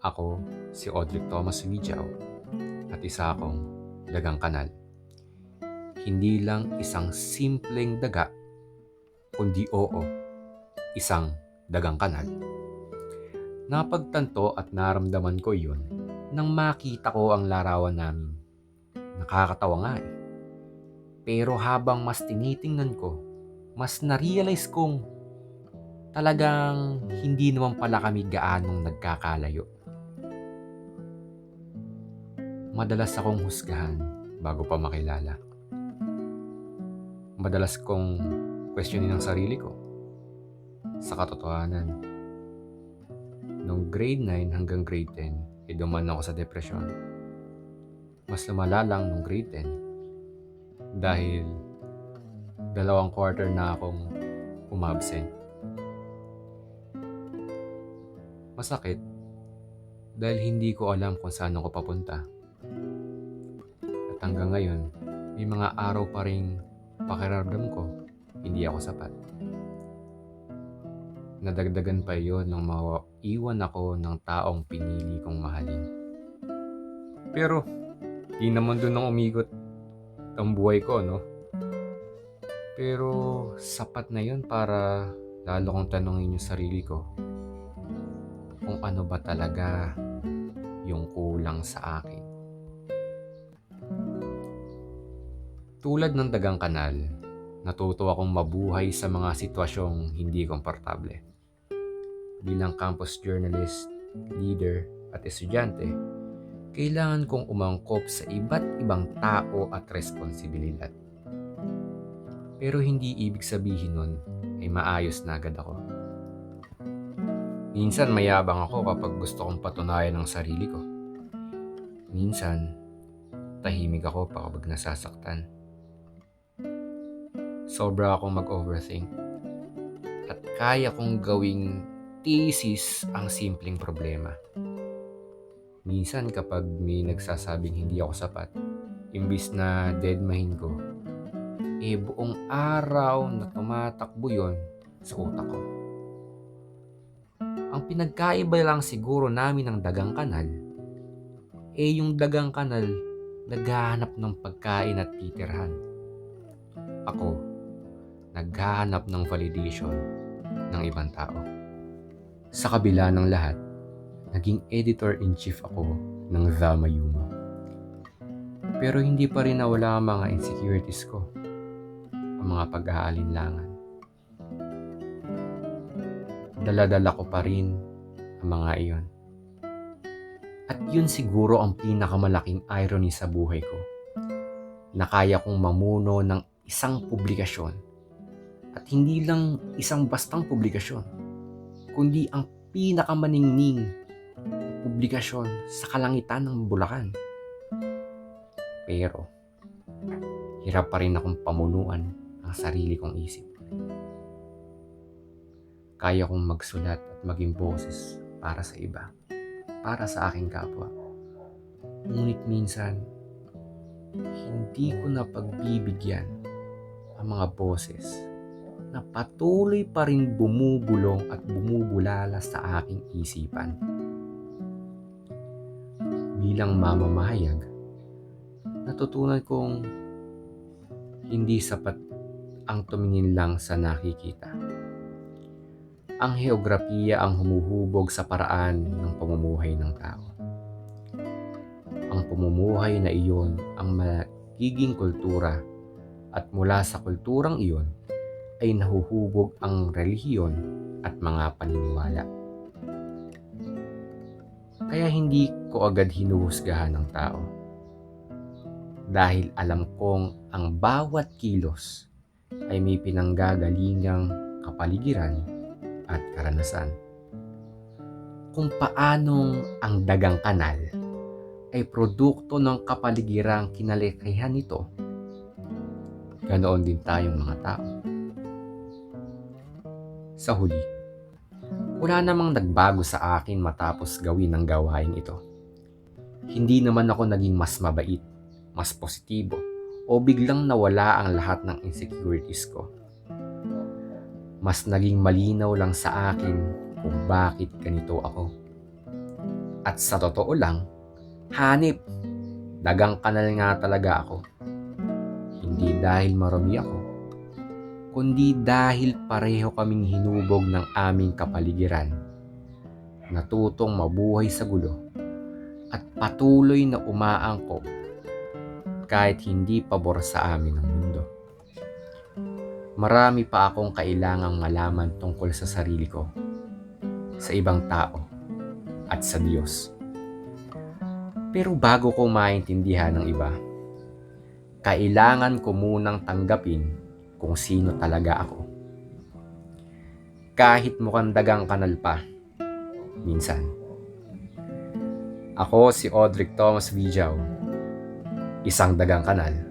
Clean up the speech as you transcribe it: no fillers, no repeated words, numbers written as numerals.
Ako si Audric Thomas Wijaw at isa akong dagang kanal. Hindi lang isang simpleng daga, kundi isang dagang kanal. Napagtanto at naramdaman ko iyon nang makita ko ang larawan namin. Nakakatawa nga eh. Pero habang mas tinitingnan ko, mas na-realize kong talagang hindi naman pala kami gaanong nagkakalayo. Madalas akong husgahan bago pa makilala. Madalas kong questionin ang sarili ko. Sa katotohanan, nung grade 9 hanggang grade 10, dumaan ako sa depresyon. Mas lumala lang nung grade 10 dahil 2 quarter na akong umabsent. Masakit dahil hindi ko alam kung saan ako papunta. At hanggang ngayon, may mga araw pa ring pakiramdam ko hindi ako sapat. Nadagdagan pa iyon nung maiwan ako ng taong pinili kong mahalin. Pero, di naman doon nang umigot ang buhay ko, no? Pero, sapat na yun para lalo kong tanongin yung sarili ko kung ano ba talaga yung kulang sa akin. Tulad ng dagang kanal, natuto akong mabuhay sa mga sitwasyong hindi komportable. Bilang campus journalist, leader at estudyante, kailangan kong umangkop sa iba't ibang tao at responsibilidad. Pero hindi ibig sabihin nun ay maayos na agad ako. Minsan mayabang ako kapag gusto kong patunayan ang sarili ko. Minsan, tahimik ako kapag nasasaktan. Sobra akong mag-overthink. At kaya kong gawing thesis ang simpleng problema. Minsan kapag may nagsasabing hindi ako sapat, imbis na deadmahin ko, buong araw na tumatakbo yon sa utak ko. Ang pinagkaiba lang siguro namin ng dagang kanal, yung dagang kanal naghahanap ng pagkain at titirhan. Ako, naghahanap ng validation ng ibang tao. Sa kabila ng lahat, naging editor-in-chief ako ng The Mayumo. Pero hindi pa rin nawala ang mga insecurities ko, ang mga pag-aalinlangan. Dala-dala ko pa rin ang mga iyon. At yun siguro ang pinakamalaking irony sa buhay ko, na kaya kong mamuno ng isang publikasyon. At hindi lang isang bastang publikasyon, kundi ang pinakamaningning publikasyon sa kalangitan ng Bulacan. Pero, hirap pa rin akong pamunuan ang sarili kong isip. Kaya kong magsulat at maging boses para sa iba, para sa aking kapwa. Ngunit minsan, hindi ko na pagbibigyan ang mga boses na patuloy pa rin bumubulong at bumubulala sa aking isipan. Bilang mamamahayag, natutunan kong hindi sapat ang tumingin lang sa nakikita. Ang heograpiya ang humuhubog sa paraan ng pamumuhay ng tao. Ang pamumuhay na iyon ang magiging kultura at mula sa kulturang iyon ay nahuhubog ang relihiyon at mga paniniwala. Kaya hindi ko agad hinuhusgahan ng tao. Dahil alam kong ang bawat kilos ay may pinanggagalingang kapaligiran at karanasan. Kung paanong ang dagang kanal ay produkto ng kapaligirang kinalikihan nito, ganoon din tayong mga tao. Sa huli, wala namang nagbago sa akin matapos gawin ang gawain ito. Hindi naman ako naging mas mabait, mas positibo, o biglang nawala ang lahat ng insecurities ko. Mas naging malinaw lang sa akin kung bakit ganito ako. At sa totoo lang, hanip, dagang kanal nga talaga ako. Hindi dahil marami ako, kundi dahil pareho kaming hinubog ng aming kapaligiran, natutong mabuhay sa gulo at patuloy na umaangkop kahit hindi pabor sa amin ng mundo. Marami pa akong kailangang malaman tungkol sa sarili ko, sa ibang tao, at sa Diyos. Pero bago ko maintindihan ng iba, kailangan ko munang tanggapin kung sino talaga ako. Kahit mukhang dagang kanal pa, minsan. Ako si Audric Thomas Vijaw, isang dagang kanal.